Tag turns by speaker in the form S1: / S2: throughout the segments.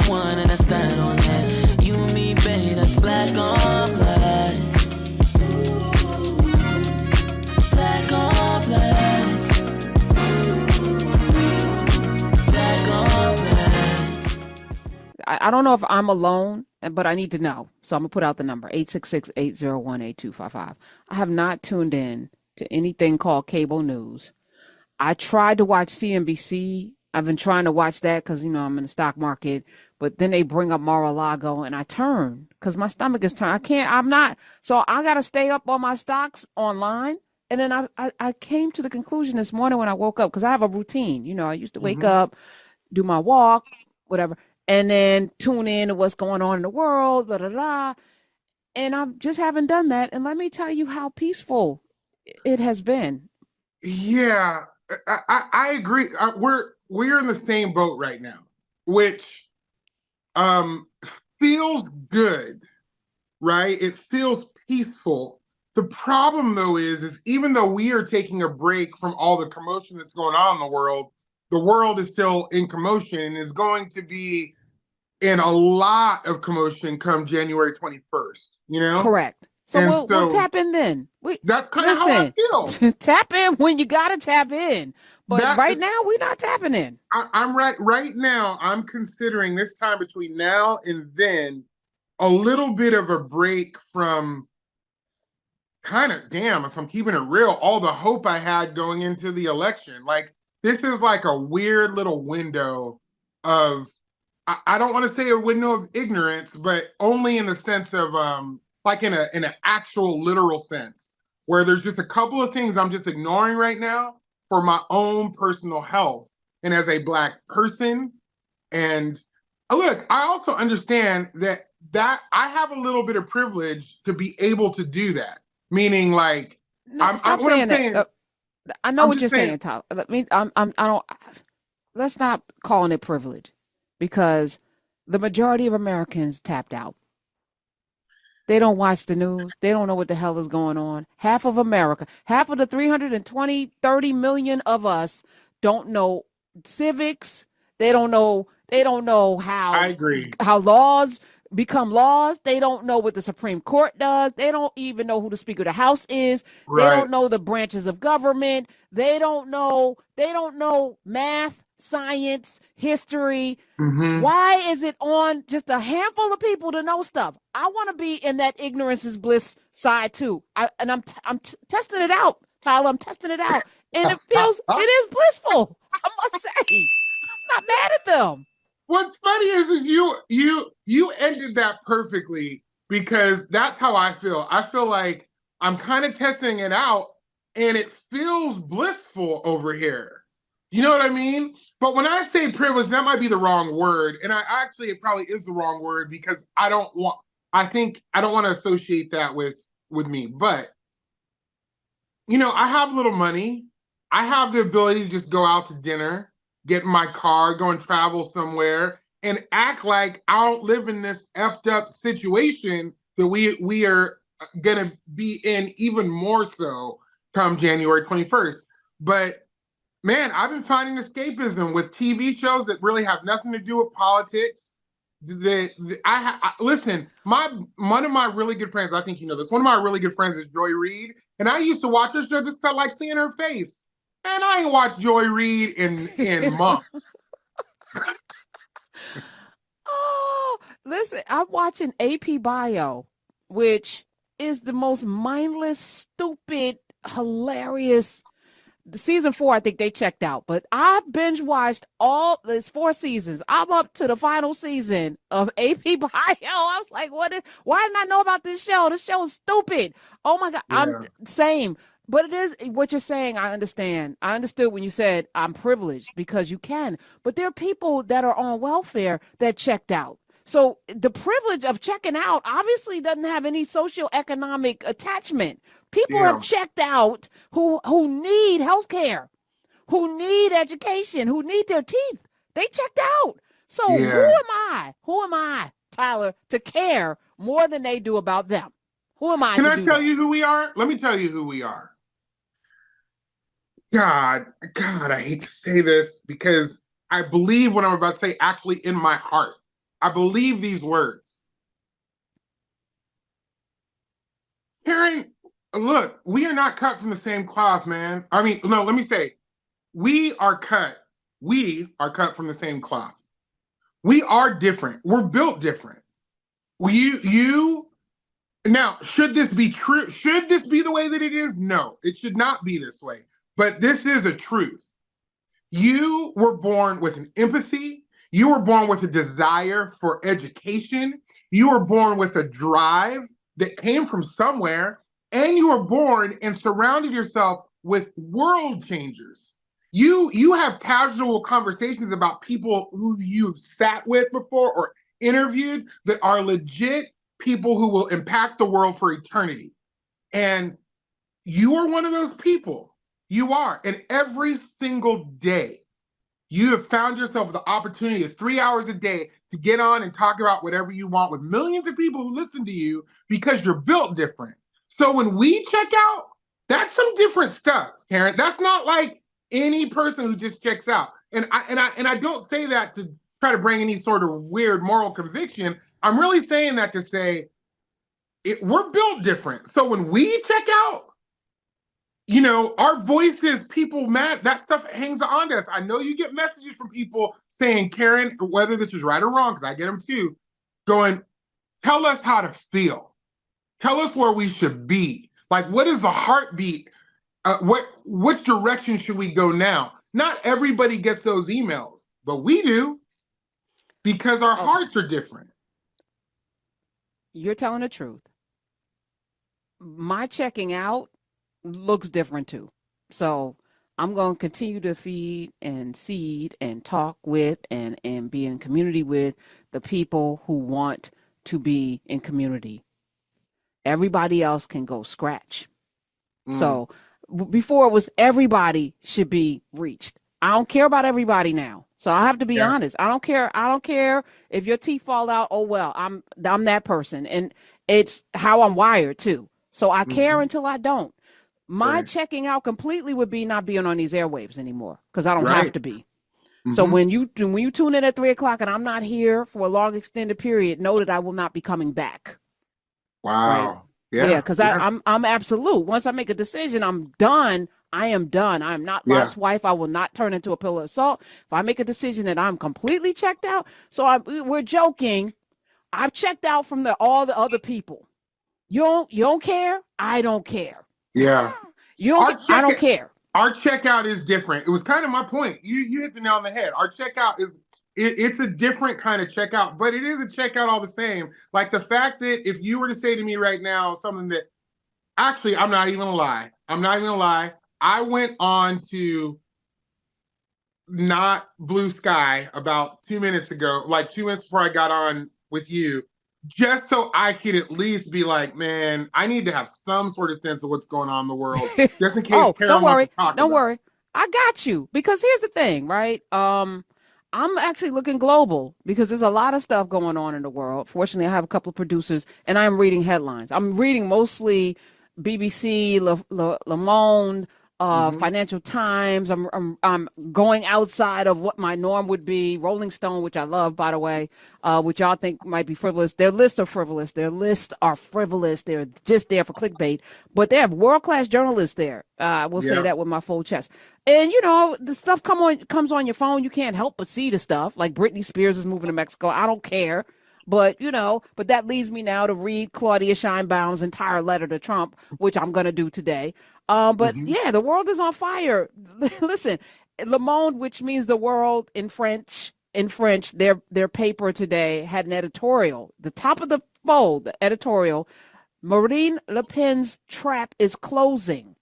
S1: one and I stand on that. You and me, babe, that's black on black. Black on black. Black on black.
S2: I don't know if I'm alone, but I need to know. So I'm going to put out the number, 866-801-8255. I have not tuned in to anything called cable news. I tried to watch CNBC. I've been trying to watch that because, I'm in the stock market. But then they bring up Mar-a-Lago and I turn because my stomach is turned. So I got to stay up on my stocks online. And then I came to the conclusion this morning when I woke up because I have a routine. I used to wake up, do my walk, whatever, and then tune in to what's going on in the world, blah, blah, blah. And I just haven't done that. And let me tell you how peaceful it has been.
S3: Yeah, I agree. We're in the same boat right now, which feels good, right? It feels peaceful. The problem, though, is even though we are taking a break from all the commotion that's going on in the world is still in commotion and is going to be in a lot of commotion come January 21st,
S2: Correct. So we'll tap in then.
S3: That's kind of how I feel.
S2: Tap in when you got to tap in. But right now, we're not tapping in.
S3: I'm right now, I'm considering this time between now and then a little bit of a break from kind of, if I'm keeping it real, all the hope I had going into the election. Like, this is like a weird little window of, I don't want to say a window of ignorance, but only in the sense of, like in an actual literal sense, where there's just a couple of things I'm just ignoring right now for my own personal health and as a Black person. And look, I also understand that I have a little bit of privilege to be able to do that. Meaning, like,
S2: stop saying that. I know what you're saying, Tyler. Let's not call it privilege, because the majority of Americans tapped out. They don't watch the news. They don't know what the hell is going on. Half of America, half of the 30 million of us don't know civics. They don't know how
S3: I agree.
S2: How laws become laws. They don't know what the Supreme Court does. They don't even know who the Speaker of the House is. Right. They don't know the branches of government. They don't know math, science, history.
S3: Mm-hmm.
S2: Why is it on just a handful of people to know stuff? I want to be in that ignorance is bliss side too. I'm testing it out, Tyler. I'm testing it out, and it is blissful. I must say, I'm not mad at them.
S3: What's funny is you ended that perfectly, because that's how I feel. I feel like I'm kind of testing it out, and it feels blissful over here. You know what I mean? But when I say privilege, that might be the wrong word. And it probably is the wrong word, because I don't want to associate that with me. But, I have a little money. I have the ability to just go out to dinner, get in my car, go and travel somewhere, and act like I don't live in this effed up situation that we are going to be in even more so come January 21st. But man, I've been finding escapism with TV shows that really have nothing to do with politics. Listen, one of my really good friends, I think you know this, one of my really good friends is Joy Reid, and I used to watch her show just to like seeing her face. And I ain't watched Joy Reid in months.
S2: Oh, listen, I'm watching AP Bio, which is the most mindless, stupid, hilarious. The season 4, I think they checked out, but I binge watched all these 4 seasons. I'm up to the final season of AP Bio. I was like, why didn't I know about this show? This show is stupid. Oh my God. Yeah. I'm same. But it is what you're saying. I understand. I understood when you said I'm privileged, because you can, but there are people that are on welfare that checked out. So the privilege of checking out obviously doesn't have any socioeconomic attachment. People have checked out who need healthcare, who need education, who need their teeth. They checked out. So who am I, Tyler, to care more than they do about them? Who am I?
S3: Can I tell you who we are? Let me tell you who we are. God, I hate to say this, because I believe what I'm about to say actually in my heart. I believe these words. Karen, look, we are not cut from the same cloth, man. I mean, no, let me say, we are cut. We are cut from the same cloth. We are different. We're built different. You now, should this be true? Should this be the way that it is? No, it should not be this way. But this is a truth. You were born with an empathy. You were born with a desire for education. You were born with a drive that came from somewhere. And you were born and surrounded yourself with world changers. You have casual conversations about people who you've sat with before or interviewed that are legit people who will impact the world for eternity. And you are one of those people. You are. And every single day, you have found yourself with the opportunity of 3 hours a day to get on and talk about whatever you want with millions of people who listen to you because you're built different. So when we check out, that's some different stuff, Karen. That's not like any person who just checks out. And I don't say that to try to bring any sort of weird moral conviction. I'm really saying that to say we're built different. So when we check out, you know, our voices, people mad, that stuff hangs on us. I know you get messages from people saying, Karen, whether this is right or wrong, because I get them too, going, tell us how to feel. Tell us where we should be. Like, what is the heartbeat? Which direction should we go now? Not everybody gets those emails, but we do because our hearts are different.
S2: You're telling the truth. My checking out looks different too. So I'm going to continue to feed and seed and talk with and be in community with the people who want to be in community. Everybody else can go scratch. So before it was everybody should be reached. I don't care about everybody now. So I have to be honest. I don't care. I don't care if your teeth fall out. Oh, well, I'm that person. And it's how I'm wired too. So I care until I don't. My checking out completely would be not being on these airwaves anymore because I don't have to be. So when you tune in at 3:00 and I'm not here for a long extended period, know that I will not be coming back.
S3: Wow.
S2: Right? Yeah, because I'm absolute. Once I make a decision, I'm done. I am done. I am not Lot's wife. I will not turn into a pillar of salt. If I make a decision that I'm completely checked out, so we're joking. I've checked out from all the other people. You don't care. I don't care.
S3: Yeah.
S2: I don't care.
S3: Our checkout is different. It was kind of my point. You hit the nail on the head. Our checkout is it's a different kind of checkout, but it is a checkout all the same. Like the fact that if you were to say to me right now something that actually I'm not even gonna lie. I went on to not Blue Sky about 2 minutes ago, like 2 minutes before I got on with you, just so I could at least be like, man, I need to have some sort of sense of what's going on in the world, just in case Karen wants to talk about it.
S2: Don't worry. I got you. Because here's the thing, right? I'm actually looking global because there's a lot of stuff going on in the world. Fortunately, I have a couple of producers and I'm reading headlines. I'm reading mostly BBC, Le Monde, Financial Times. I'm going outside of what my norm would be. Rolling Stone, which I love, by the way, which y'all think might be frivolous. Their lists are frivolous. They're just there for clickbait. But they have world-class journalists there. I will say that with my full chest. And you know, the stuff comes on your phone. You can't help but see the stuff. Like Britney Spears is moving to Mexico. I don't care. But, you know, that leads me now to read Claudia Scheinbaum's entire letter to Trump, which I'm going to do today. But yeah, the world is on fire. Listen, Le Monde, which means the world in French, their paper today had an editorial. The top of the fold, the editorial, Marine Le Pen's trap is closing.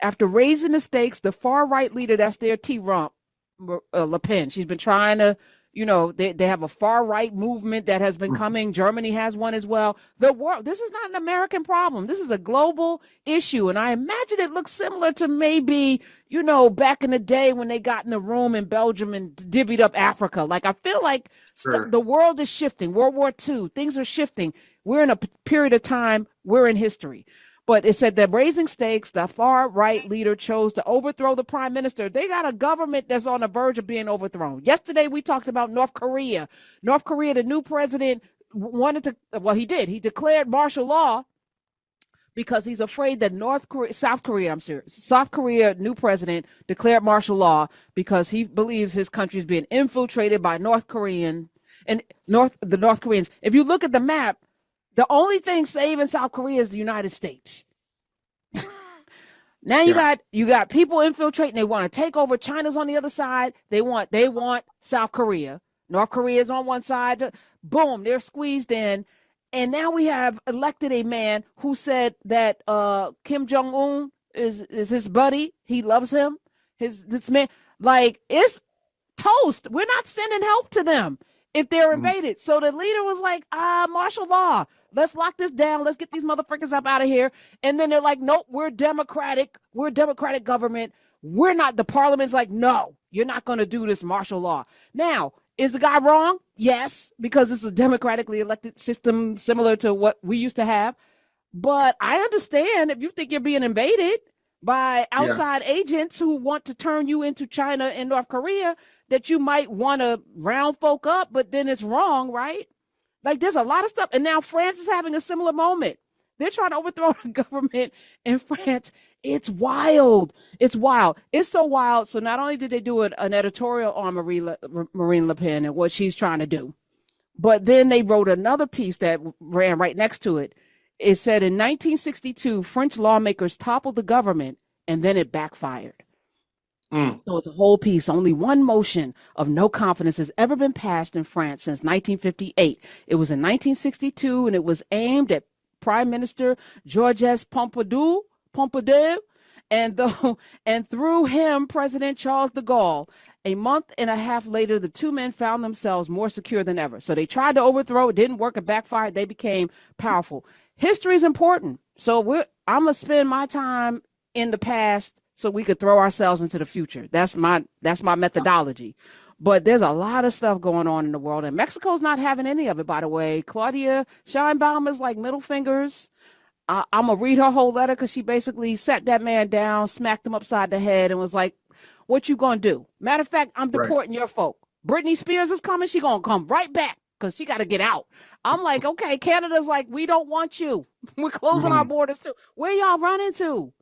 S2: After raising the stakes, the far-right leader, that's their T-Rump, Le Pen, she's been trying to, you know, they have a far-right movement that has been coming. Germany has one as well. The world, this is not an American problem. This is a global issue. And I imagine it looks similar to maybe, you know, back in the day when they got in the room in Belgium and divvied up Africa. Like, I feel like the world is shifting. World War II, things are shifting. We're in a period of time. We're in history. But it said that raising stakes, the far right leader chose to overthrow the prime minister. They got a government that's on the verge of being overthrown. Yesterday, we talked about North Korea. North Korea, the new president wanted to, well, he did. He declared martial law because he's afraid that South Korea, new president declared martial law because he believes his country is being infiltrated by North Koreans. If you look at the map, the only thing saving South Korea is the United States. Now you got people infiltrating. They want to take over. China's on the other side. They want South Korea. North Korea is on one side. Boom, they're squeezed in. And now we have elected a man who said that Kim Jong-un is his buddy. He loves him. This man, like, it's toast. We're not sending help to them if they're invaded. So the leader was like, martial law. Let's lock this down. Let's get these motherfuckers up out of here. And then they're like, nope, we're democratic. We're a democratic government. We're not. The parliament's like, no, you're not going to do this martial law. Now, is the guy wrong? Yes, because it's a democratically elected system similar to what we used to have. But I understand if you think you're being invaded by outside agents who want to turn you into China and North Korea, that you might want to round folk up, but then it's wrong, right? Like, there's a lot of stuff. And now France is having a similar moment. They're trying to overthrow the government in France. It's wild. It's wild. It's so wild. So not only did they do an editorial on Marine Le Pen and what she's trying to do, but then they wrote another piece that ran right next to it. It said in 1962, French lawmakers toppled the government, and then it backfired. So it's a whole piece. Only one motion of no confidence has ever been passed in France since 1958. It was in 1962, and it was aimed at Prime Minister Georges Pompidou, and through him, President Charles de Gaulle. A month and a half later, the two men found themselves more secure than ever. So they tried to overthrow, it didn't work, it backfired. They became powerful. History is important. So I'm gonna spend my time in the past so we could throw ourselves into the future. That's my methodology. But there's a lot of stuff going on in the world, and Mexico's not having any of it, by the way. Claudia Sheinbaum is like middle fingers. I'm going to read her whole letter because she basically sat that man down, smacked him upside the head, and was like, what you going to do? Matter of fact, I'm deporting your folk. Britney Spears is coming. She going to come right back because she got to get out. I'm like, okay, Canada's like, we don't want you. We're closing our borders too. Where y'all running to?